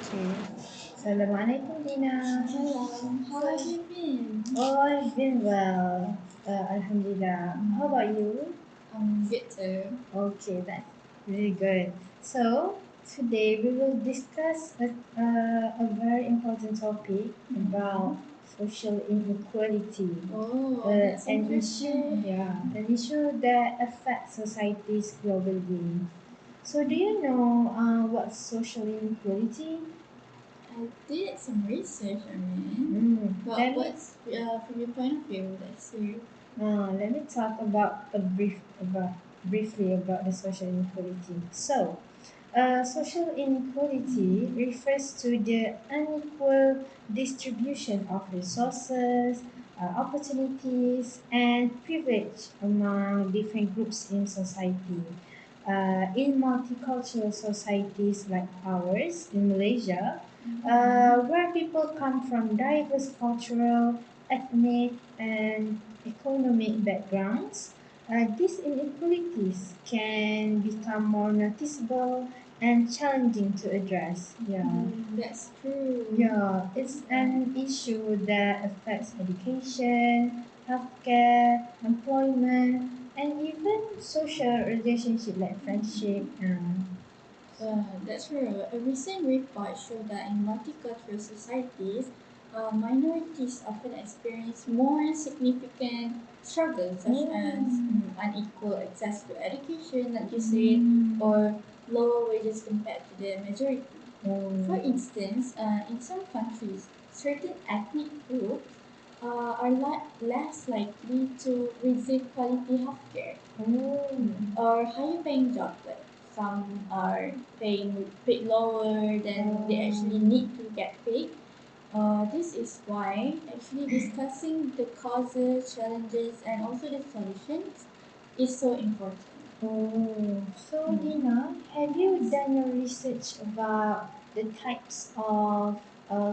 Okay. Assalamualaikum Dina. Hello, how So, have you been? oh, I've been well. Alhamdulillah. How about you? I'm good too. Okay, that's really good. So, today we will discuss a very important topic about social inequality. Oh, that's interesting. An issue that affects societies globally. So, do you know what's social inequality? I did some research on it, Mm, but let me what's from your point of view? Let's hear. let me talk briefly about the social inequality. So, social inequality refers to the unequal distribution of resources, opportunities, and privilege among different groups in society. In multicultural societies like ours in Malaysia, where people come from diverse cultural, ethnic, and economic backgrounds, these inequalities can become more noticeable and challenging to address. That's true. Yeah, it's Yeah. an issue that affects education, healthcare, employment, and even social relationship like friendship. That's true. A recent report showed that in multicultural societies, minorities often experience more significant struggles, such as unequal access to education, like you said, or lower wages compared to the majority. For Oh, instance, in some countries, certain ethnic groups are less likely to receive quality healthcare oh, or higher paying job, like some are paying paid lower than they actually need to get paid. This is why actually discussing the causes, challenges, and also the solutions is so important. oh. So, Mm. Dina, have you done your research about the types of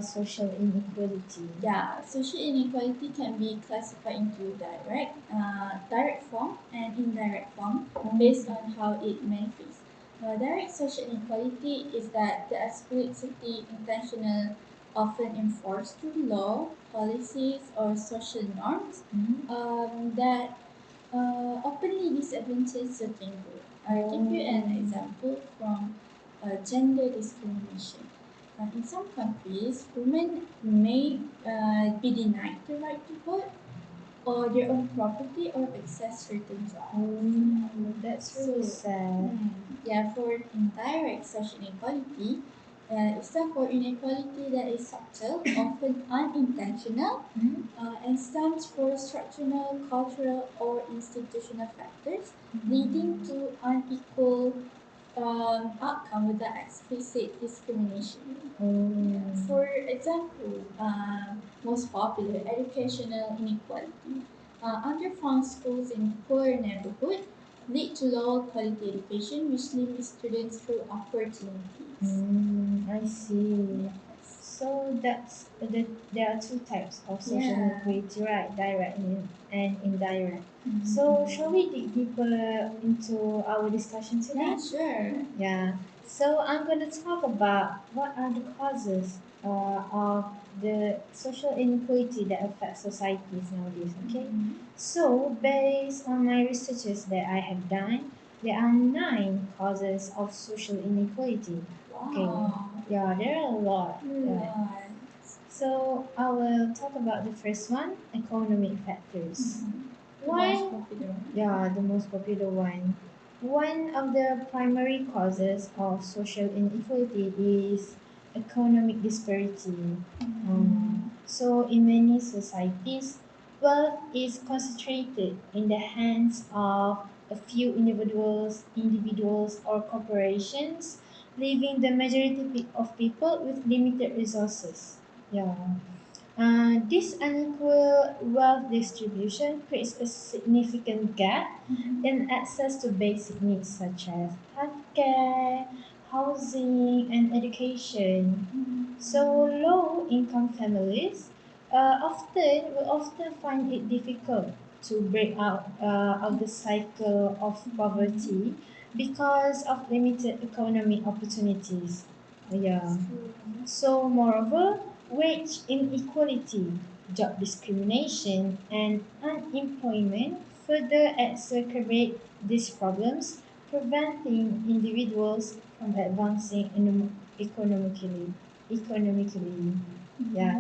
social inequality? Yeah, social inequality can be classified into direct form and indirect form based on how it manifests. Direct social inequality is that the explicitly intentional, often enforced through law, policies, or social norms Mm. that openly disadvantage certain group. I'll give you an Oh. example from gender discrimination. In some countries, women may be denied the right to vote or their own property or access certain jobs. Oh, that's So, really sad. yeah, for indirect social inequality, it's for inequality that is subtle, often unintentional, Mm. and stands for structural, cultural, or institutional factors leading to unequal outcome without explicit discrimination. Yeah. Oh. For example, most popular educational inequality. Underfunded schools in poor neighborhoods lead to lower quality education, which limits students through opportunities. I see. Yes. So there are two types of social Yeah. inequality, right? Direct and indirect. So Mhm. shall we dig deeper into our discussion today? Yeah, sure. Yeah. So I'm going to talk about what are the causes of the social inequality that affect societies nowadays. Okay. So based on my researches that I have done, there are nine causes of social inequality. Okay. Wow. Yeah, there are a lot. Yeah. Right. So I will talk about the first one, economic factors. The most One, popular one. yeah, the most popular one. One of the primary causes of social inequality is economic disparity. So, in many societies, wealth is concentrated in the hands of a few individuals or corporations, leaving the majority of people with limited resources. Yeah. This unequal wealth distribution creates a significant gap in access to basic needs such as healthcare, housing, and education. So, low income families will often find it difficult to break out of the cycle of poverty because of limited economic opportunities. Yeah. So, moreover, wage inequality, job discrimination, and unemployment further exacerbate these problems, preventing individuals from advancing economically. Economically, yeah.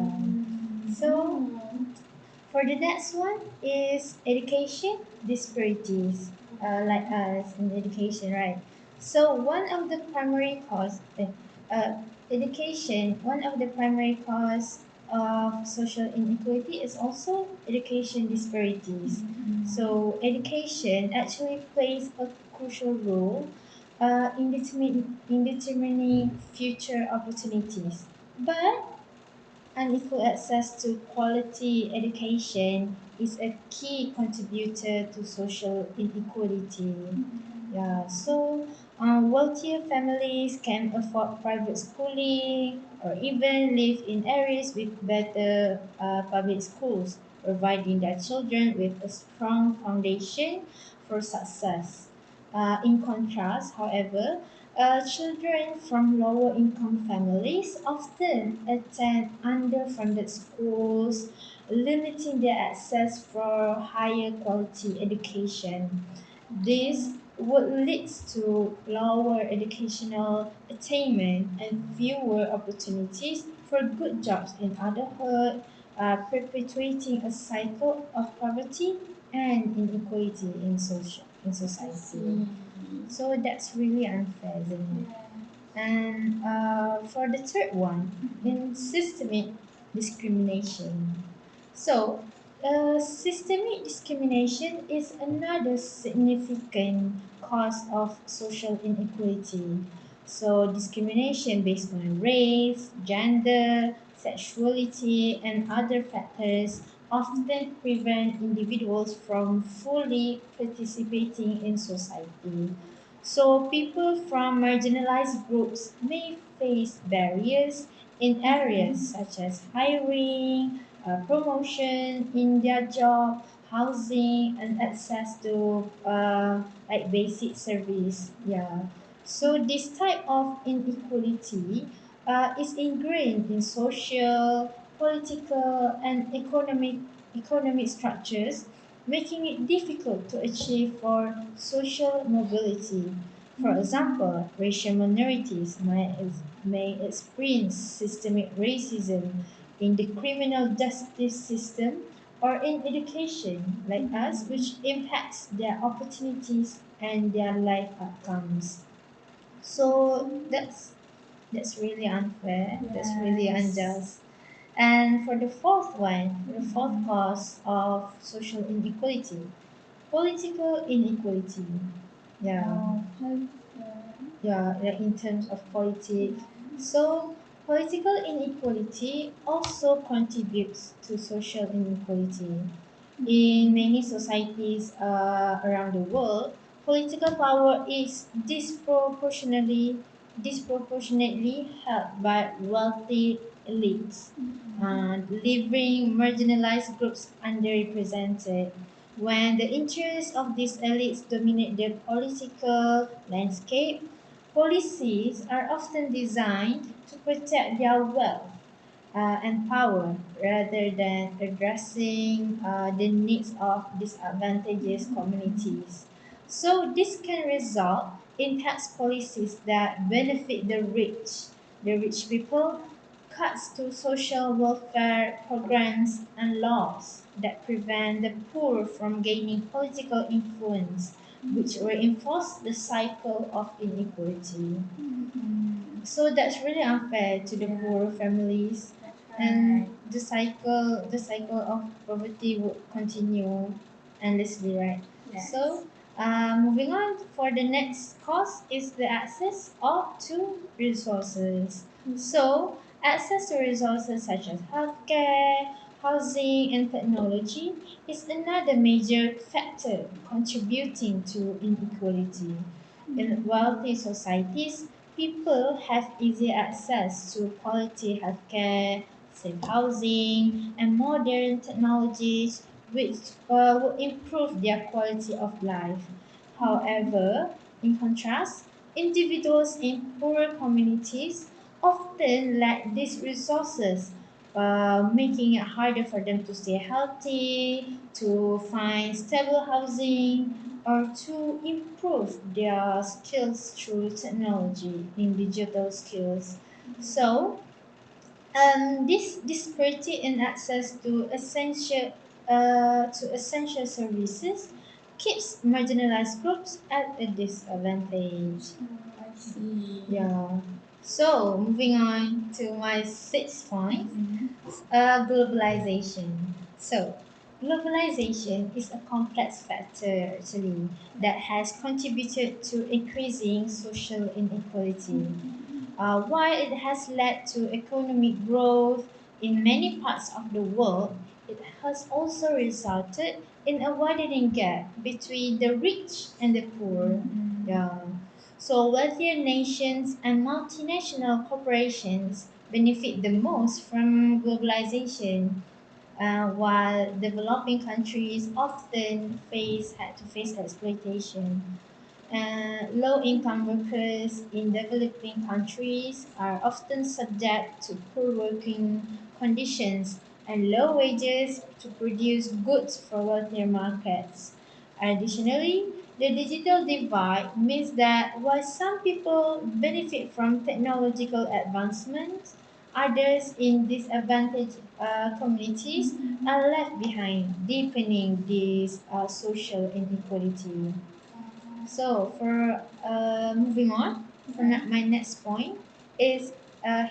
So, for the next one is education disparities, like us in education, right? So one of the primary cause, education, one of the primary cause of social inequality is also education disparities. So education actually plays a crucial role in determining future opportunities. But unequal access to quality education is a key contributor to social inequality. Yeah, so wealthier families can afford private schooling or even live in areas with better public schools, providing their children with a strong foundation for success. In contrast, however, children from lower income families often attend underfunded schools, limiting their access for higher quality education. This would lead to lower educational attainment and fewer opportunities for good jobs in adulthood, perpetuating a cycle of poverty and inequality in I society. see. So that's really unfair, isn't it? And for the third one, in systemic discrimination. So, systemic discrimination is another significant cause of social inequality. So, discrimination based on race, gender, sexuality, and other factors often prevent individuals from fully participating in society. So, people from marginalized groups may face barriers in areas such as hiring, promotion in their job, housing, and access to like basic service. Yeah. So, this type of inequality is ingrained in social, political, and economic structures, making it difficult to achieve for social mobility. For example, racial minorities may experience systemic racism in the criminal justice system or in education, like us, which impacts their opportunities and their life outcomes. So that's really unfair. That's really Yes. unjust. And for the fourth one, the fourth cause of social inequality, political inequality. Yeah, yeah, in terms of politics. So political inequality also contributes to social inequality. In many societies around the world, political power is disproportionately held by wealthy elites, leaving marginalized groups underrepresented. When the interests of these elites dominate the political landscape, policies are often designed to protect their wealth and power rather than addressing the needs of disadvantaged communities. So, this can result in tax policies that benefit the rich people, cuts to social welfare programs, and laws that prevent the poor from gaining political influence, which reinforce the cycle of inequality. So that's really unfair to the Yeah, poor families, that's and right. the cycle of poverty would continue endlessly, right? Yes. So moving on, for the next cause is the access to resources. So access to resources such as healthcare, housing, and technology is another major factor contributing to inequality. In wealthy societies, people have easy access to quality healthcare, safe housing, and modern technologies which will improve their quality of life. However, in contrast, individuals in poorer communities often lack these resources, making it harder for them to stay healthy, to find stable housing, or to improve their skills through technology in digital skills. So, this disparity in access to essential services keeps marginalized groups at a disadvantage. Oh, I see. Yeah. So moving on to my sixth point, Mhm. globalization. So globalization is a complex factor actually that has contributed to increasing social inequality. While it has led to economic growth in many parts of the world, it has also resulted in a widening gap between the rich and the poor. Yeah. So wealthier nations and multinational corporations benefit the most from globalization, while developing countries often had to face exploitation. Low-income workers in developing countries are often subject to poor working conditions and low wages to produce goods for wealthier markets. Additionally, the digital divide means that while some people benefit from technological advancements, others in disadvantaged communities are left behind, deepening this social inequality. So for moving on, for Okay. my next point is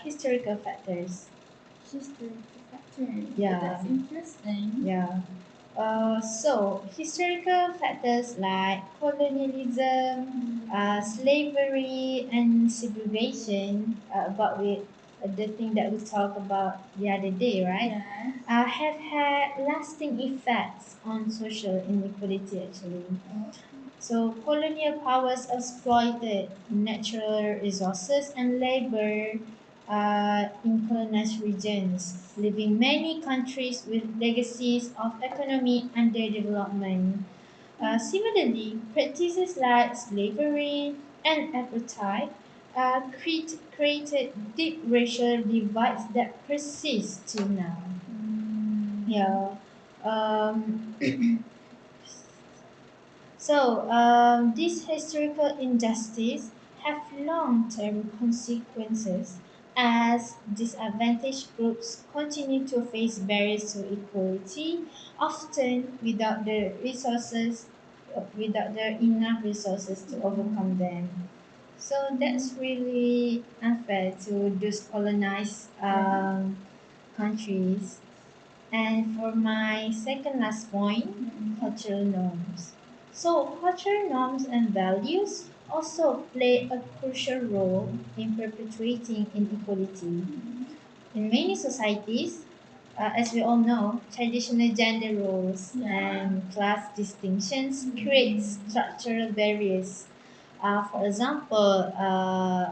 historical factors. Historical factors. Yeah, That's interesting. yeah. So historical factors like colonialism, slavery, and segregation, about the thing that we talked about the other day, right? Yes. Have had lasting effects on social inequality actually. So colonial powers exploited natural resources and labor in colonized regions, leaving many countries with legacies of economic underdevelopment. Similarly, practices like slavery and apartheid created deep racial divides that persist till now. Yeah. Um, So, these historical injustices have long-term consequences as disadvantaged groups continue to face barriers to equality, often without the enough resources to overcome them. So that's really unfair to those colonized Yeah. countries. And for my second last point, Mhm. cultural norms. So, cultural norms and values also play a crucial role in perpetuating inequality. In many societies, as we all know, traditional gender roles Yeah. and class distinctions create structural barriers. For example, uh,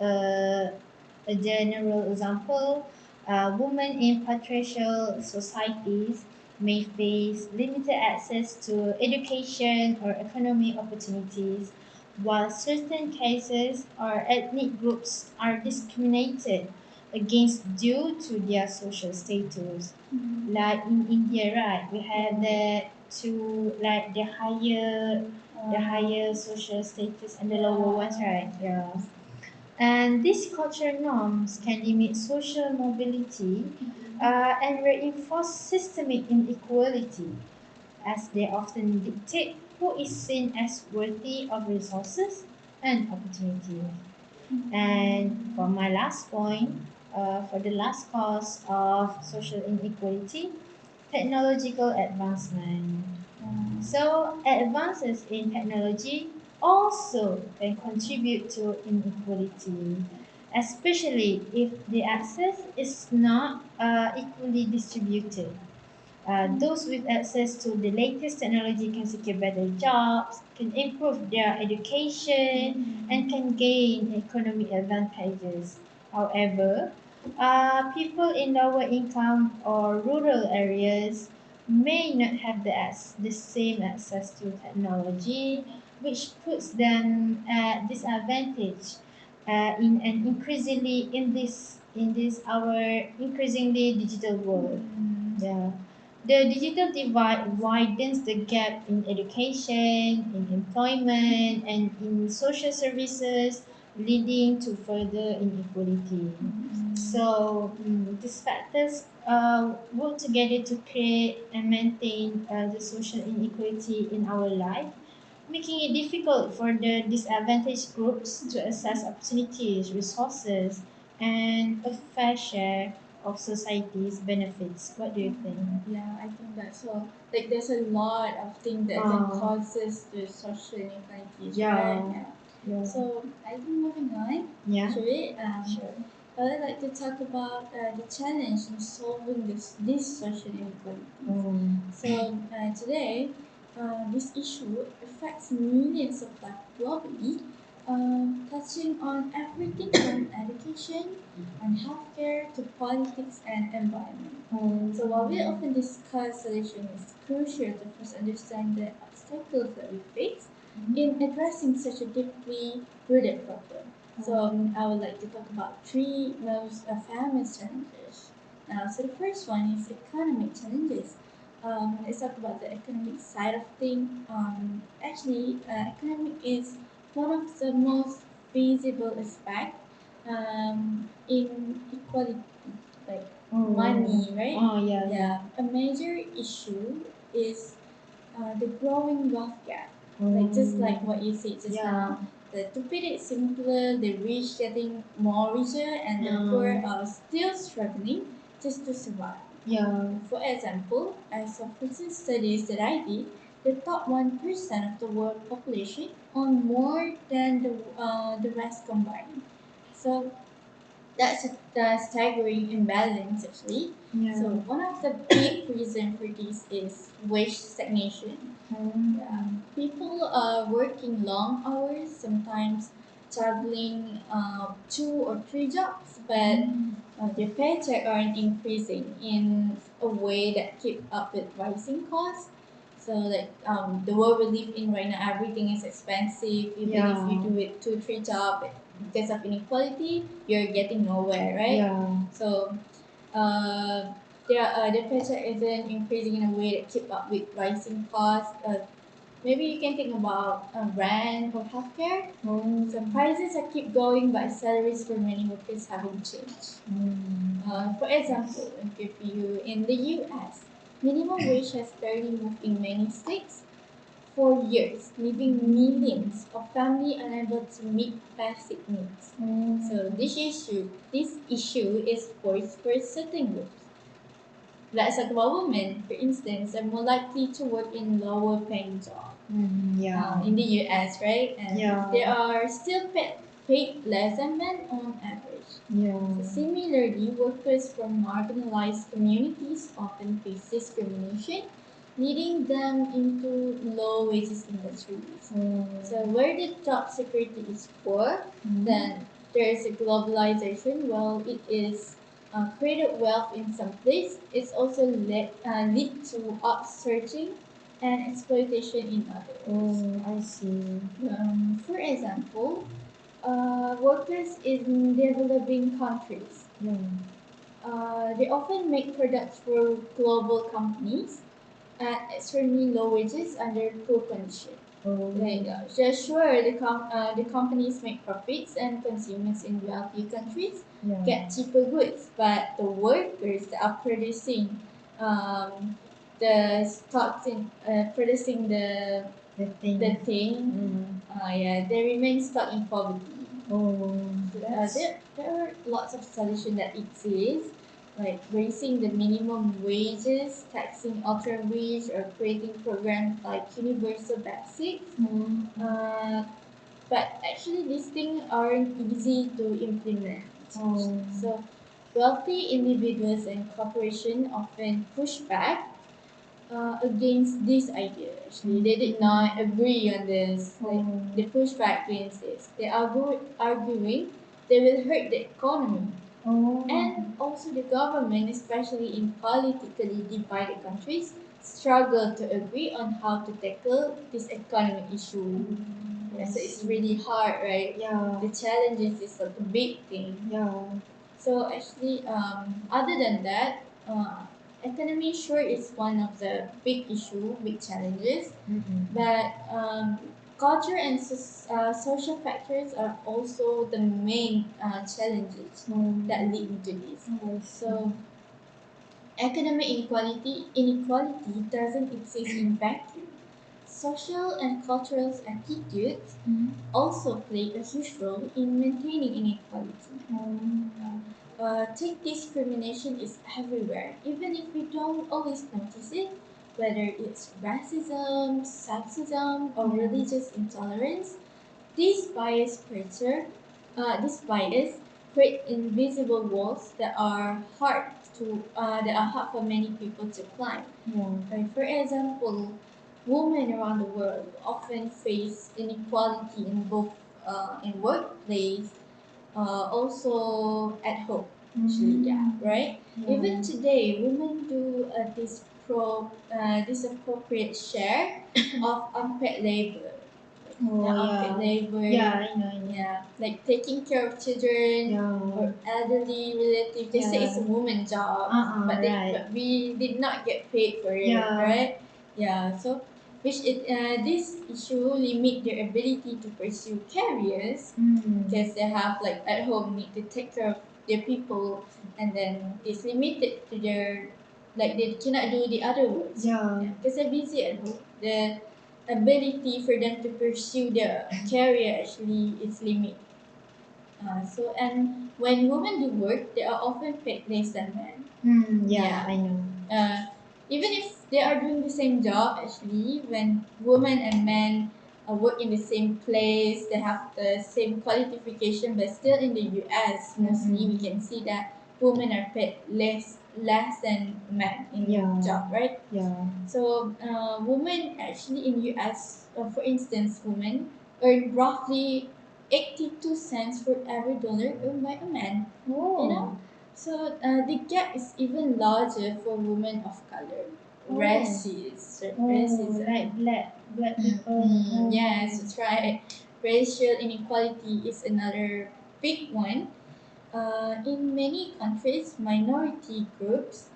a general example, women in patriarchal societies may face limited access to education or economic opportunities, while certain cases or ethnic groups are discriminated against due to their social status. Like in India, right, we have the two like the higher social status and the lower ones, right? Yeah. And these cultural norms can limit social mobility and reinforce systemic inequality, as they often dictate who is seen as worthy of resources and opportunity. And for my last point, for the last cause of social inequality, technological advancement. So, advances in technology also can contribute to inequality, especially if the access is not equally distributed. Those with access to the latest technology can secure better jobs, can improve their education, and can gain economic advantages. However, people in lower income or rural areas may not have the same access to technology, which puts them at disadvantage in an increasingly in this our increasingly digital world. Yeah. The digital divide widens the gap in education, in employment, and in social services, leading to further inequality. So these factors work together to create and maintain the social inequality in our life, making it difficult for the disadvantaged groups to access opportunities, resources, and a fair share of society's benefits. What do you think? Yeah, I think that's so. Like, there's a lot of things that can causes the social inequalities, right? Yeah. Yeah. Yeah. So I think moving on. Yeah. Should we? Sure. I would like to talk about the challenge in solving this social inequalities. So today, this issue affects millions of lives globally, touching on everything from education and healthcare to politics and environment. So while we often discuss solutions, it's crucial to first understand the obstacles that we face in addressing such a deeply rooted problem. So I would like to talk about three most famous challenges. So the first one is economic challenges. Let's talk about the economic side of things. Economic is one of the most visible aspect in equality, like money, right? Oh, yeah, Yeah, a major issue is the growing wealth gap. Like just like what you said just now, to put it simpler, the rich getting more richer and the poor are still struggling just to survive. Yeah. For example, as of recent studies that I did, the top 1% of the world population own more than the rest combined. So that's a staggering imbalance actually. Yeah. So one of the big reasons for this is wage stagnation. Yeah. People are working long hours, sometimes juggling two or three jobs, but their paycheck aren't increasing in a way that keep up with rising costs. So like the world we live in right now, everything is expensive. Even if you do it two, three job, because of inequality, you're getting nowhere, right? Yeah. So the paycheck isn't increasing in a way that keep up with rising costs. Maybe you can think about rent or healthcare. So prices are keep going, but salaries for many workers haven't changed. For example, I'll give you in the U.S., minimum wage has barely moved in many states for years, leaving millions of families unable to meet basic needs. So this issue is forced for certain groups. Let's talk about women, for instance, are more likely to work in lower paying jobs Yeah. in the US, right? And Yeah. they are still paid less than men on average. Yeah. So similarly, workers from marginalized communities often face discrimination, leading them into low wages industries. So where the job security is poor, then there is a globalization. While it is created wealth in some place, it's also lead to outsourcing and exploitation in others. I see. For example, workers in developing countries, Yeah. they often make products for global companies at extremely low wages under poor conditions. Like, just sure, the companies make profits and consumers in wealthy countries Yeah. get cheaper goods, but the workers that are producing um, the stocks in producing the thing, yeah, they remain stuck in poverty. There are lots of solutions that exist, like raising the minimum wages, taxing ultra rich, or creating programs like universal basics. But actually, these things aren't easy to implement. So, wealthy individuals and corporations often push back against this idea. Actually, they did not agree on this. Like they push back against this. They are arguing they will hurt the economy and also the government, especially in politically divided countries, struggle to agree on how to tackle this economic issue. I So it's see. really hard, right? Yeah. The challenges is like a big thing. Yeah. So actually, other than that, economy sure is one of the big issue, big challenges, Mm-mm. but culture and social factors are also the main challenges that lead into this. I see. So economic inequality doesn't exist in vacuum. Social and cultural attitudes Mm. also play a huge role in maintaining inequality. Take discrimination is everywhere, even if we don't always notice it, whether it's racism, sexism, or religious intolerance. This bias create invisible walls that are hard for many people to climb. Yeah. For example, women around the world often face inequality in both in workplace, also at home. Actually, yeah, right. Yeah. Even today, women do a disappropriate share of unpaid labor. Oh, Unpaid yeah. labor. Yeah, I know, I know. Yeah, like taking care of children Yeah. or elderly relatives. They say it's a Yeah. woman job, Right. but we did not get paid for it, Yeah. right? Yeah. So, this issue limit their ability to pursue careers Mm. because they have like at home need to take care of their people, and then it's limited to their, like they cannot do the other works. Yeah. Because they're busy at home. The ability for them to pursue their career actually is limited. So and when women do work, they are often paid less than men. Yeah, Yeah. I know. Uh, Even if they are doing the same job, actually, when women and men work in the same place, they have the same qualification, but still in the US, mostly we can see that women are paid less than men in Yeah. job, right? Yeah. So, women actually in US, for instance, women earn roughly 82 cents for every dollar earned by a man. You Oh. know, so the gap is even larger for women of color. Oh. Oh, Racism. like black people. Yes, that's right. Racial inequality is another big one. In many countries, minority groups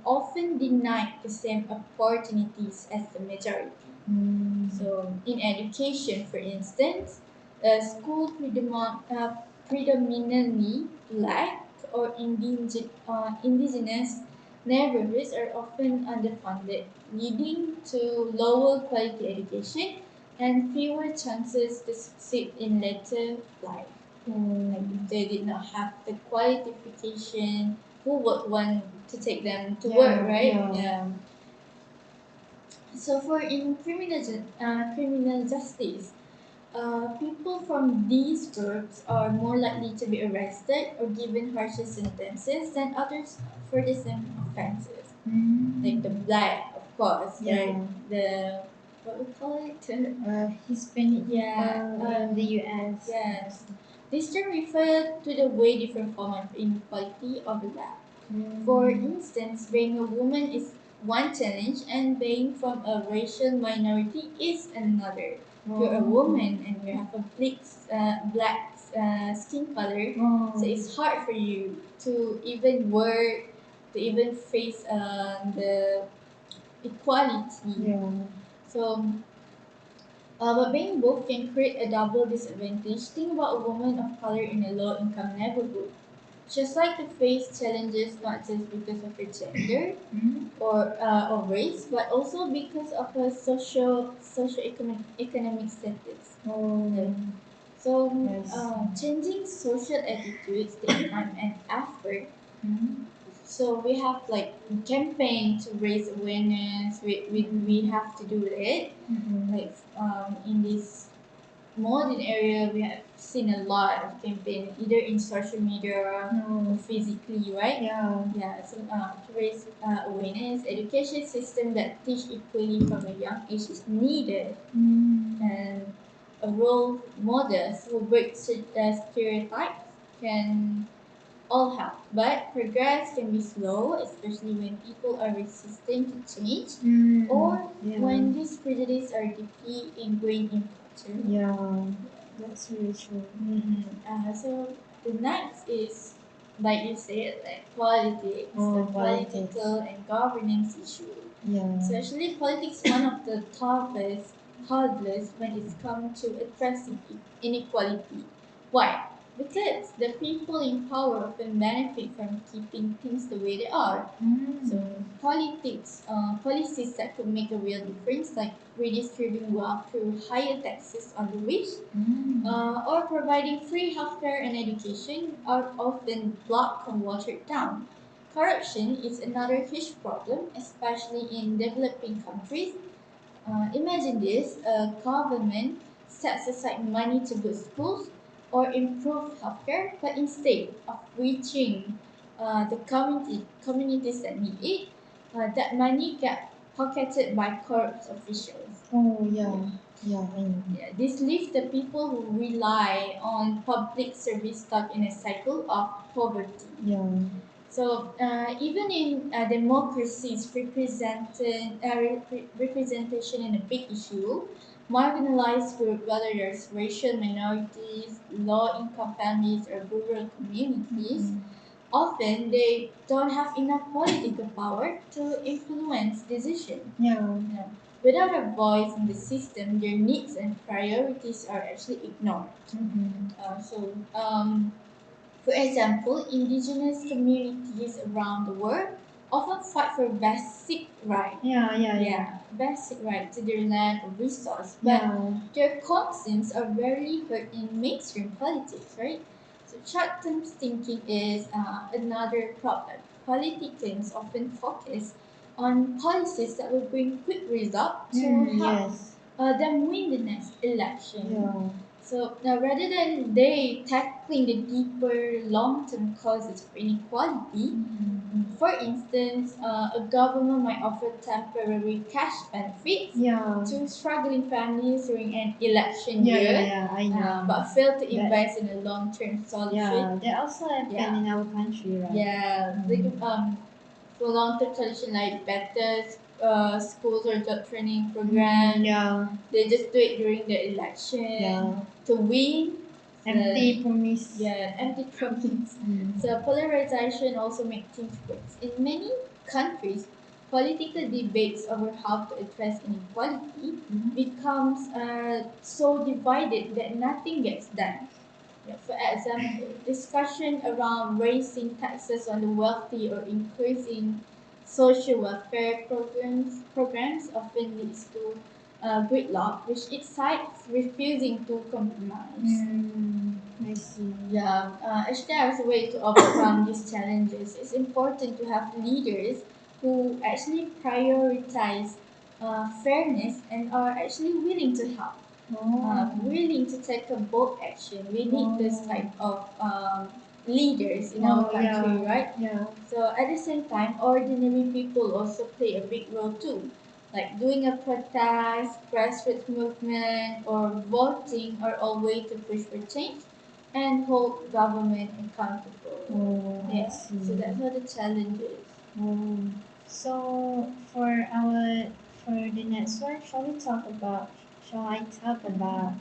often denied the same opportunities as the majority. So, in education, for instance, predominantly black or indigenous neighborhoods are often underfunded, leading to lower quality education and fewer chances to succeed in later life. Like if they did not have the qualification, who would want to take them to work, right? Yeah. So for in criminal justice, people from these groups are more likely to be arrested or given harsher sentences than others for the same offenses. Like the black, of course, right? Yeah. The what we call it? Hispanic Yeah, people in the US. yes. This term refers to the way different form of inequality overlap. For instance, being a woman is one challenge and being from a racial minority is another. You're a woman and you have a black skin color, so it's hard for you to even work, to even face the equality. Yeah. So, but being both can create a double disadvantage. Think about a woman of color in a low income neighborhood. Just like to face challenges not just because of her gender or race, but also because of her economic status. Oh. Right. So, I see. changing social attitudes take time and effort. So we have like campaign to raise awareness. We have to do it. Like in this modern area, we have seen a lot of campaign either in social media or physically, right? Yeah. Yeah. So to raise awareness, education system that teach equally from a young age is needed, and a role models who break stereotypes can all help, but progress can be slow, especially when people are resistant to change or Yeah. when these prejudices are deeply ingrained in culture. True. Yeah, that's really true. So the next is, like you said, like politics, the Oh, politics. political and governance issue. Yeah. So actually, politics is one of the toughest hurdles when it's come to addressing inequality. Why? Because the people in power often benefit from keeping things the way they are. So politics, policies that could make a real difference, like redistributing wealth through higher taxes on the rich, or providing free healthcare and education, are often blocked or watered down. Corruption is another huge problem, especially in developing countries. Imagine this: a government sets aside money to build schools or improve healthcare, but instead of reaching the communities that need it, that money gets pocketed by corrupt officials. Oh, yeah. Yeah, I know. Yeah, this leaves the people who rely on public service stuck in a cycle of poverty. Yeah. So even in democracies, representation in a big issue, marginalized group, whether there's racial minorities, low-income families, or rural communities, often they don't have enough political power to influence decisions. Yeah. Yeah. Without a voice in the system, their needs and priorities are actually ignored. For example, indigenous communities around the world often fight for basic right. Yeah. Basic right to their land or resource, but Yeah. their concerns are rarely heard in mainstream politics, right? So short-term thinking is another problem. Politicians often focus on policies that will bring quick results to help Yes. them win the next election. Yeah. So rather than they tackling the deeper long-term causes of inequality, for instance, a government might offer temporary cash benefits Yeah. to struggling families during an election Yeah, yeah, year, yeah, I know. but fail to That, invest in a long-term yeah, solution. that also happen Yeah, in our country, right? yeah. For long-term solution like better schools or job training program, Yeah. they just do it during the election Yeah. to win. Empty promise. Yeah, empty promise. Mm. So polarization also makes things worse. In many countries, political debates over how to address inequality becomes so divided that nothing gets done. Yeah, for example, discussion around raising taxes on the wealthy or increasing social welfare programs often leads to gridlock, which each side is refusing to compromise. I see. Yeah, actually, as a way to overcome these challenges, it's important to have leaders who actually prioritize fairness and are actually willing to help, willing to take a bold action. We need this type of leaders in our country, right? Yeah. So at the same time, ordinary people also play a big role too, like doing a protest, grassroots movement, or voting are all ways to push for change and hold government accountable. Oh, I Yeah, so see. that's what the challenge is. Oh, so for the next one, shall I talk about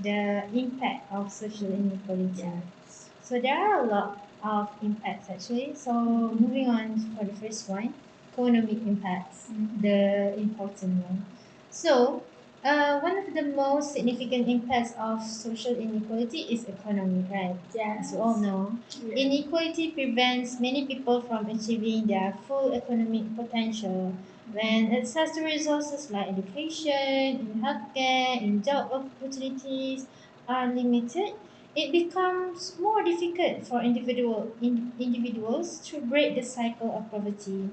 the impact of social inequality? Yes. So there are a lot of impacts actually. So moving on for the first one, economic impacts, the important one. So one of the most significant impacts of social inequality is economy, right? As we all Yes. know, Yeah. inequality prevents many people from achieving their full economic potential. When access to resources like education, in healthcare, in job opportunities are limited, it becomes more difficult for individuals to break the cycle of poverty.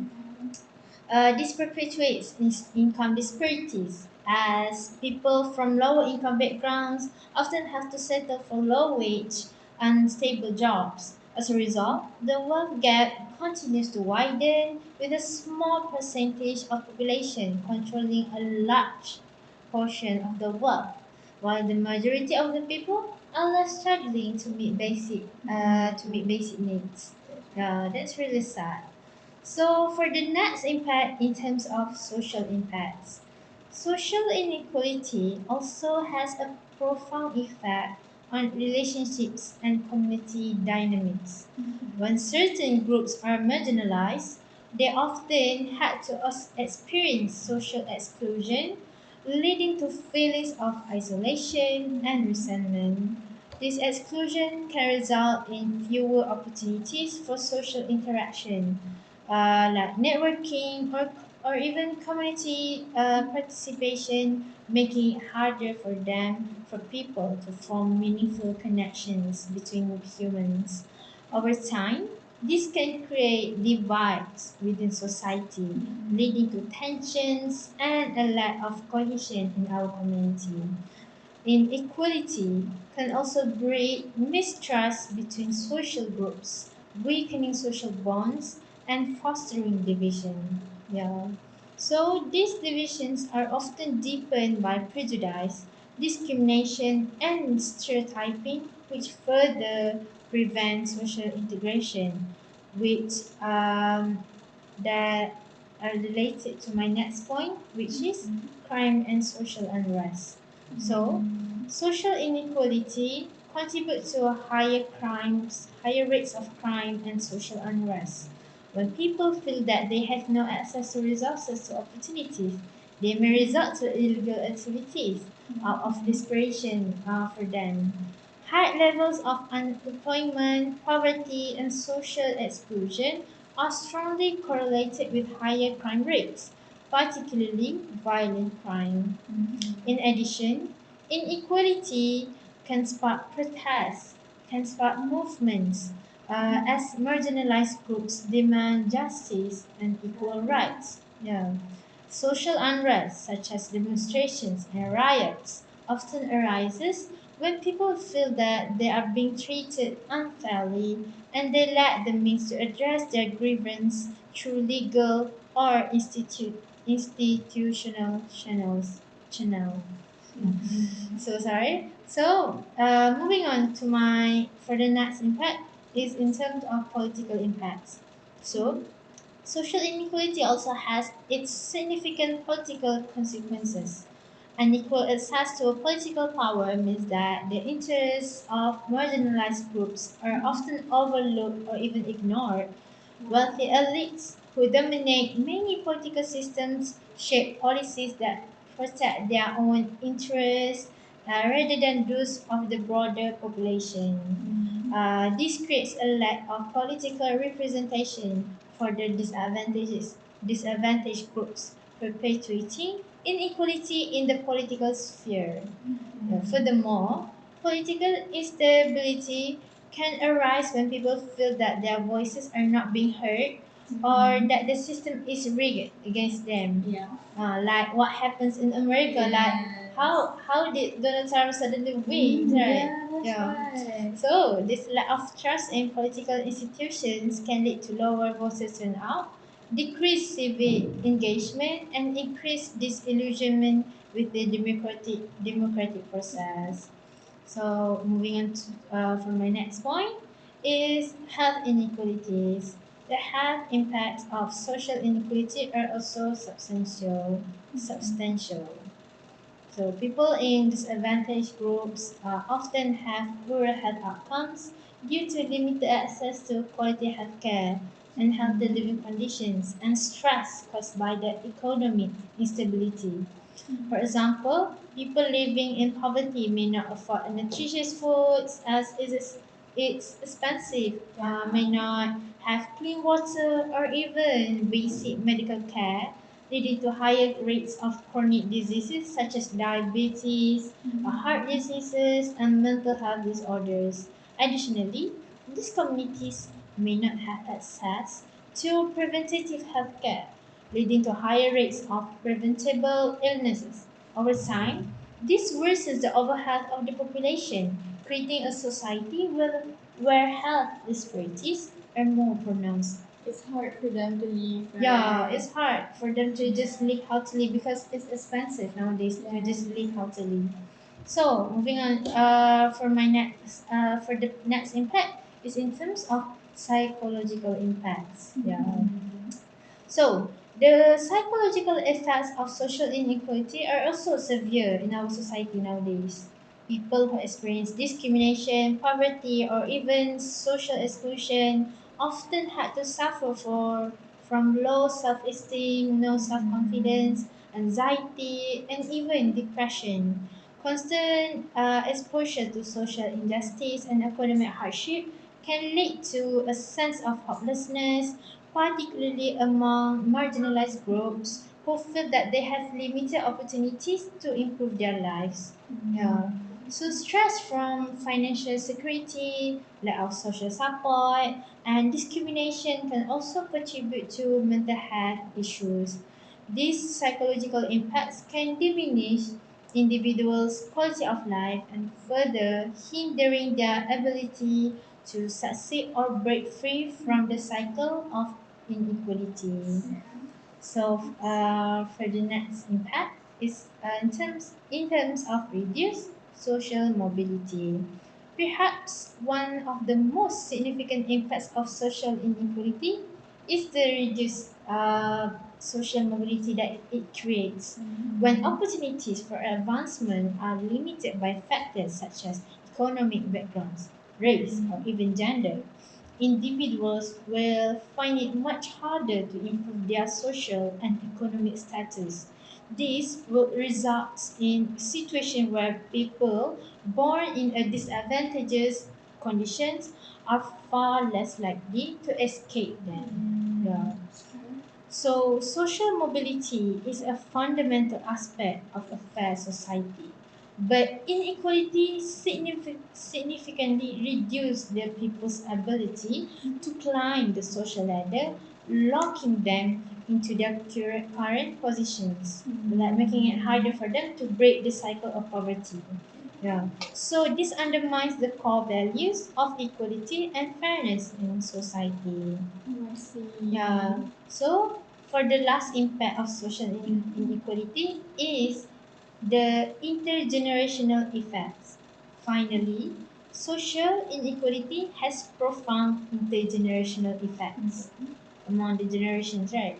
This perpetuates income disparities as people from lower income backgrounds often have to settle for low wage, unstable jobs. As a result, the wealth gap continues to widen with a small percentage of population controlling a large portion of the wealth, while the majority of the people are left struggling to meet basic needs. Yeah, that's really sad. So, for the next impact in terms of social impacts, social inequality also has a profound effect on relationships and community dynamics. When certain groups are marginalized, they often had to experience social exclusion, leading to feelings of isolation and resentment. This exclusion can result in fewer opportunities for social interaction, like networking or even community participation, making it harder for people to form meaningful connections between humans. Over time, this can create divides within society, leading to tensions and a lack of cohesion in our community. Inequality can also breed mistrust between social groups, weakening social bonds and fostering division. Yeah. So these divisions are often deepened by prejudice, discrimination, and stereotyping, which further prevent social integration, which that are related to my next point, which is crime and social unrest. So, social inequality contributes to higher rates of crime and social unrest. When people feel that they have no access to resources or opportunities, they may resort to illegal activities out of desperation for them. High levels of unemployment, poverty, and social exclusion are strongly correlated with higher crime rates, particularly violent crime. In addition, inequality can spark protests, can spark movements, as marginalized groups demand justice and equal rights. Yeah. Social unrest, such as demonstrations and riots, often arises when people feel that they are being treated unfairly and they lack the means to address their grievance through legal or institutional channel. So sorry. So moving on to my for the next impact is in terms of political impacts. So social inequality also has its significant political consequences. Unequal access to political power means that the interests of marginalized groups are often overlooked or even ignored. Wealthy elites who dominate many political systems shape policies that protect their own interests rather than those of the broader population. This creates a lack of political representation for the disadvantaged groups, perpetuating inequality in the political sphere. Furthermore, political instability can arise when people feel that their voices are not being heard or that the system is rigged against them. Yeah. Like what happens in America, like how did Donald Trump suddenly win, right? Yeah, that's right. So this lack of trust in political institutions can lead to lower voter turnout, decreased civic engagement, and increased disillusionment with the democratic process. So moving on to, for my next point is health inequalities. The health impacts of social inequality are also substantial. So people in disadvantaged groups often have poorer health outcomes due to limited access to quality healthcare and healthy living conditions and stress caused by the economic instability. For example, people living in poverty may not afford nutritious foods as it's expensive, may not have clean water or even basic medical care, leading to higher rates of chronic diseases such as diabetes, heart diseases, and mental health disorders. Additionally, these communities may not have access to preventative health care, leading to higher rates of preventable illnesses. Over time, this worsens the overhealth of the population, creating a society where health disparities are more pronounced. It's hard for them to leave, right? Yeah, it's hard for them to just live healthily because it's expensive nowadays to Yeah. just live healthily. So moving on, for the next impact is in terms of psychological impacts. Yeah. So, the psychological effects of social inequality are also severe in our society nowadays. People who experience discrimination, poverty, or even social exclusion often had to suffer from low self-esteem, no self-confidence, anxiety, and even depression. Constant exposure to social injustice and economic hardship can lead to a sense of hopelessness, particularly among marginalized groups who feel that they have limited opportunities to improve their lives. Yeah. So stress from financial security, lack of social support, and discrimination can also contribute to mental health issues. These psychological impacts can diminish individuals' quality of life and further hindering their ability to succeed or break free from the cycle of inequality. So for the next impact is in terms of reduced social mobility. Perhaps one of the most significant impacts of social inequality is the reduced social mobility that it creates. When opportunities for advancement are limited by factors such as economic backgrounds, race, or even gender, individuals will find it much harder to improve their social and economic status. This will result in a situation where people born in a disadvantageous conditions are far less likely to escape them. Yeah. So, social mobility is a fundamental aspect of a fair society. But inequality significantly reduces the people's ability to climb the social ladder, locking them into their current positions, like making it harder for them to break the cycle of poverty. Yeah. So this undermines the core values of equality and fairness in society. I see. Yeah. So for the last impact of social inequality is the intergenerational effects. Finally, social inequality has profound intergenerational effects among the generations, right?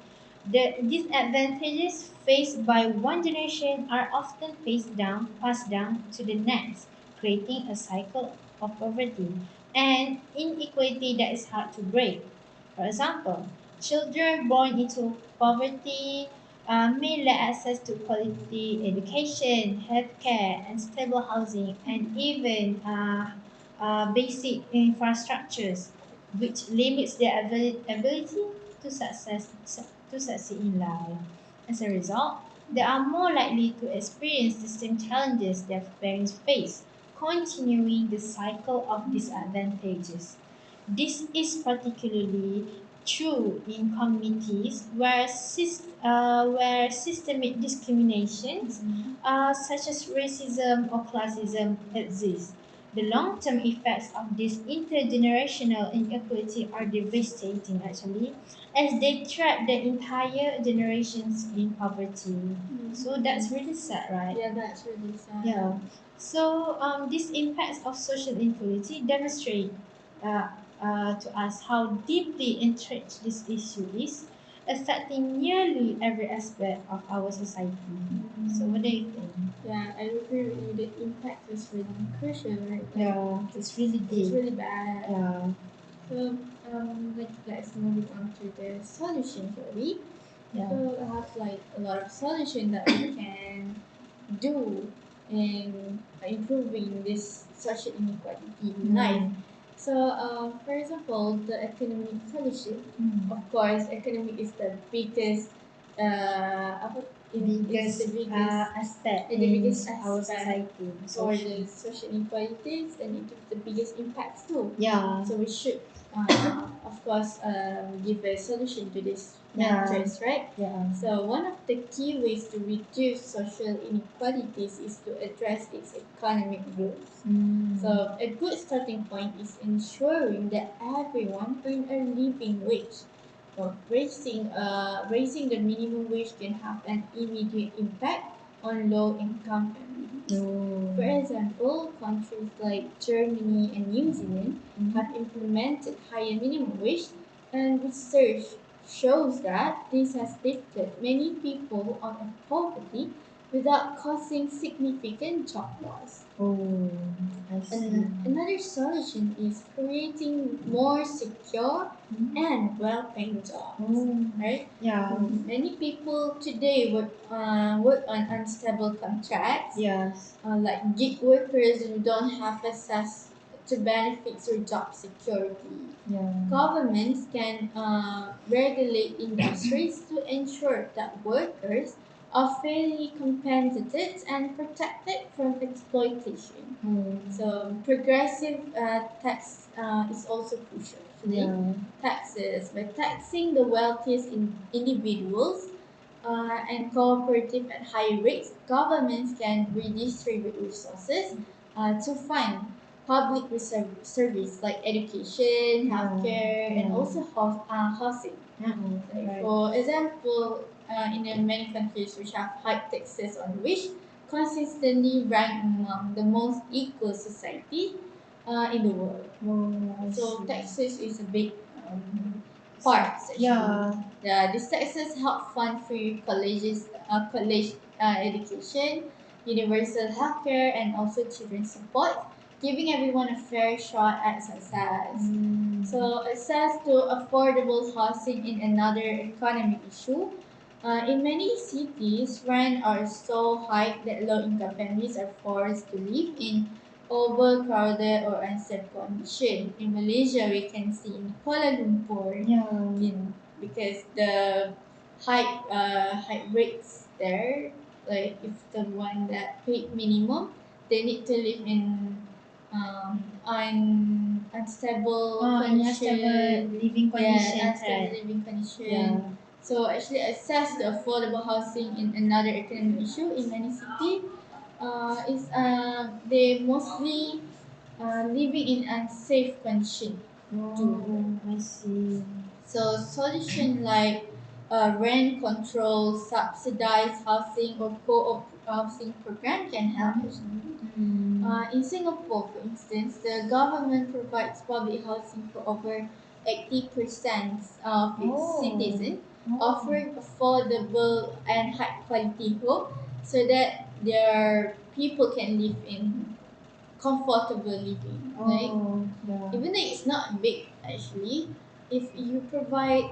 The disadvantages faced by one generation are often passed down to the next, creating a cycle of poverty and inequality that is hard to break. For example, children born into poverty may lack access to quality education, healthcare, and stable housing, and even basic infrastructures, which limits their ability to succeed in life. As a result, they are more likely to experience the same challenges their parents face, continuing the cycle of disadvantages. This is particularly true in communities where systemic discriminations, such as racism or classism, exist. The long-term effects of this intergenerational inequality are devastating, actually, as they trap the entire generations in poverty. So that's really sad, right? Yeah, that's really sad. Yeah. So these impacts of social inequality demonstrate uh, to us how deeply entrenched this issue is, affecting nearly every aspect of our society. So what do you think? Yeah, I agree with you. The impact is really crucial, right? Like, Yeah, it's really it's deep. really bad. Yeah. So, let's move on to the solution, shall we? Yeah. So, I have like a lot of solution that we can do in improving this social inequality in life. Mm. So, for example, the economic solution. Mm. Of course, economic is the biggest, apa, it's the Biggest biggest, aspect the in biggest our aspect society, for social. the social inequalities, and it gives the biggest impacts too. Yeah. So we should, of course, give a solution to these Yeah. matters, right? Yeah. So one of the key ways to reduce social inequalities is to address its economic roots. Mm. So a good starting point is ensuring that everyone earn a living wage. So raising the minimum wage can have an immediate impact on low-income families. Oh. For example, countries like Germany and New Zealand have implemented higher minimum wage, and research shows that this has lifted many people out of poverty without causing significant job loss. Oh, I see. Another solution is creating more secure and well-paying jobs, Oh, right? yeah. Many people today work on unstable contracts, Yes. like gig workers who don't have access to benefits or job security. Yeah. Governments can regulate industries to ensure that workers are fairly compensated and protected from exploitation. Oh, So progressive tax is also crucial. Actually, yeah. taxes by taxing the wealthiest individuals and cooperative at high rates, governments can redistribute resources to fund public service like education, healthcare, and Yeah. also housing. Like Right. for example, in many countries which have high taxes on the rich, consistently rank among the most equal society in the world. Oh, I So see. taxes is a big So, part actually. yeah. Yeah, these taxes help fund free college education, universal healthcare, and also children's support, giving everyone a fair shot at success. Mm. So access to affordable housing in another economic issue. In many cities, rent are so high that low-income families are forced to live in overcrowded or unsafe condition. In Malaysia, we can see in Kuala Lumpur, Yeah. because the high rates there, like if the one that paid minimum, they need to live in unstable Unstable condition. living Yeah, conditions, unstable right? living condition. Yeah. So actually, access to affordable housing in another economic issue in many cities is they mostly living in unsafe condition too. Oh, I see. So solution like rent control, subsidized housing, or co-op housing program can help actually. Mm. In Singapore, for instance, the government provides public housing for over 80% of its Oh. citizens, Oh. offering affordable and high quality home so that their people can live in comfortable living. Like Oh, yeah. even though it's not big actually, if you provide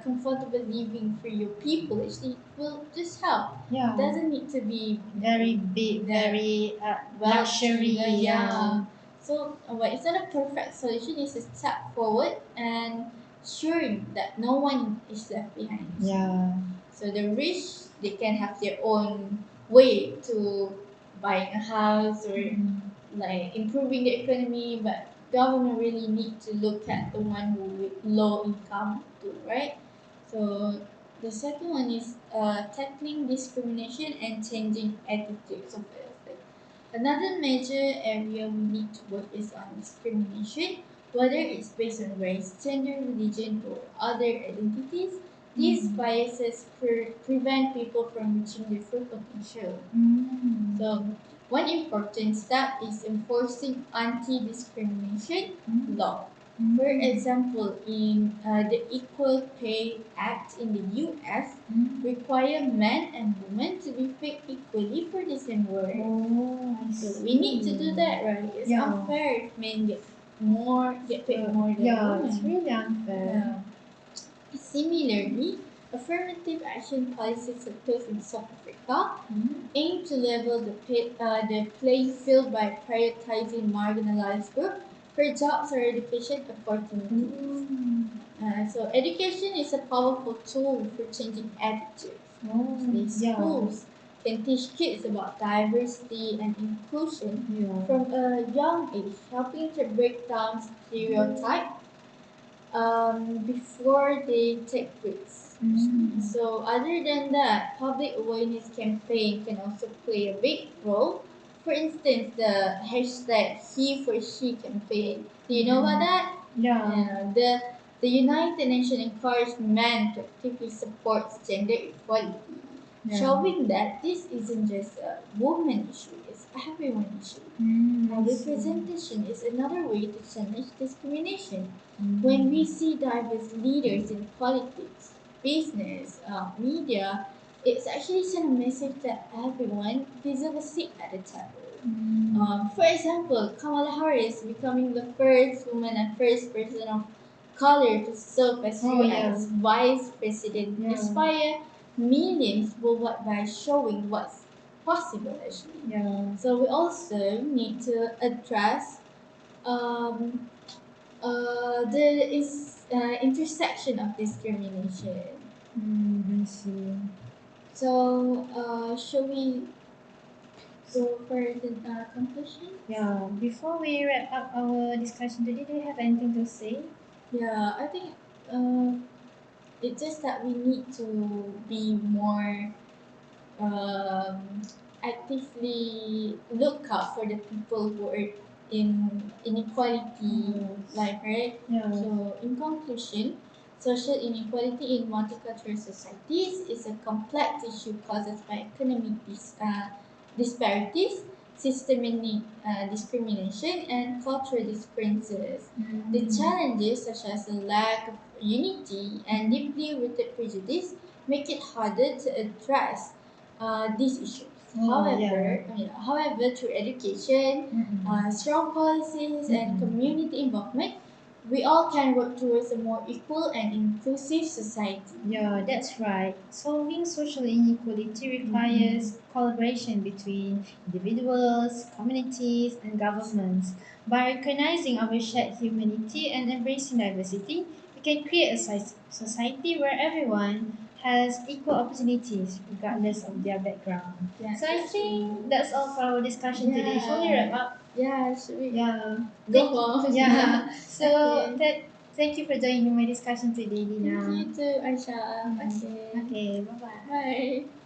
comfortable living for your people, actually it will just help. Yeah. It doesn't need to be Very big, the very luxury. wealthy, Yeah. yeah. So but it's not a perfect solution, it's a step forward and ensuring that no one is left behind. Yeah. So the rich, they can have their own way to buying a house or like improving the economy, but government really need to look at the one who with low income too, right? So the second one is tackling discrimination and changing attitudes of it. Another major area we need to work is on discrimination, whether it's based on race, gender, religion, or other identities. These biases prevent people from reaching their full potential. Mm. So, one important step is enforcing anti-discrimination law. For example, in the Equal Pay Act in the U.S., require men and women to be paid equally for the same work. Oh, I So see. we need to do that, right? It's Yeah. unfair if men get paid more than Yeah, women. it's really unfair. Yeah. Similarly, affirmative action policies such as in South Africa aim to level the playing field by prioritizing marginalized groups for jobs or education opportunities. Mm. So education is a powerful tool for changing attitudes. Oh, The yeah. schools can teach kids about diversity and inclusion Yeah. from a young age, helping to break down stereotypes before they take risks. So other than that, public awareness campaign can also play a big role. For instance, the hashtag He for She campaign. Do you know about that? Yeah. The United Nations encouraged men to actively support gender equality, Yeah. showing that this isn't just a woman issue, it's everyone issue. I see. Representation is another way to challenge discrimination. Mm. When we see diverse leaders in politics, business, media, it's actually sent a message that everyone deserves a seat at the table. For example, Kamala Harris becoming the first woman and first person of color to serve as Oh, yeah. U.S. Vice President Yeah. inspire millions worldwide by showing what's possible actually. Yeah. So we also need to address um, the intersection of discrimination. I see. So, shall we go for the conclusion? Yeah, before we wrap up our discussion today, do you have anything to say? Yeah, I think uh, it's just that we need to be more um, actively look out for the people who are in inequality Yes. life, right? Yeah. So, in conclusion, social inequality in multicultural societies is a complex issue caused by economic disparities, systemic discrimination, and cultural differences. The challenges, such as a lack of unity and deeply rooted prejudice, make it harder to address these issues. Oh, yeah. However, through education, strong policies, and community involvement, we all can work towards a more equal and inclusive society. Yeah, that's right. Solving social inequality requires collaboration between individuals, communities, and governments. By recognizing our shared humanity and embracing diversity, we can create a society where everyone has equal opportunities regardless of their background. Yes, So I that's true. think that's all for our discussion today. Shall we wrap up? Yeah, should we Yeah. go home? Yeah. So Okay. thank you for joining my discussion today, Thank Dina. you too, Aisha. Okay. Okay, bye bye. Bye.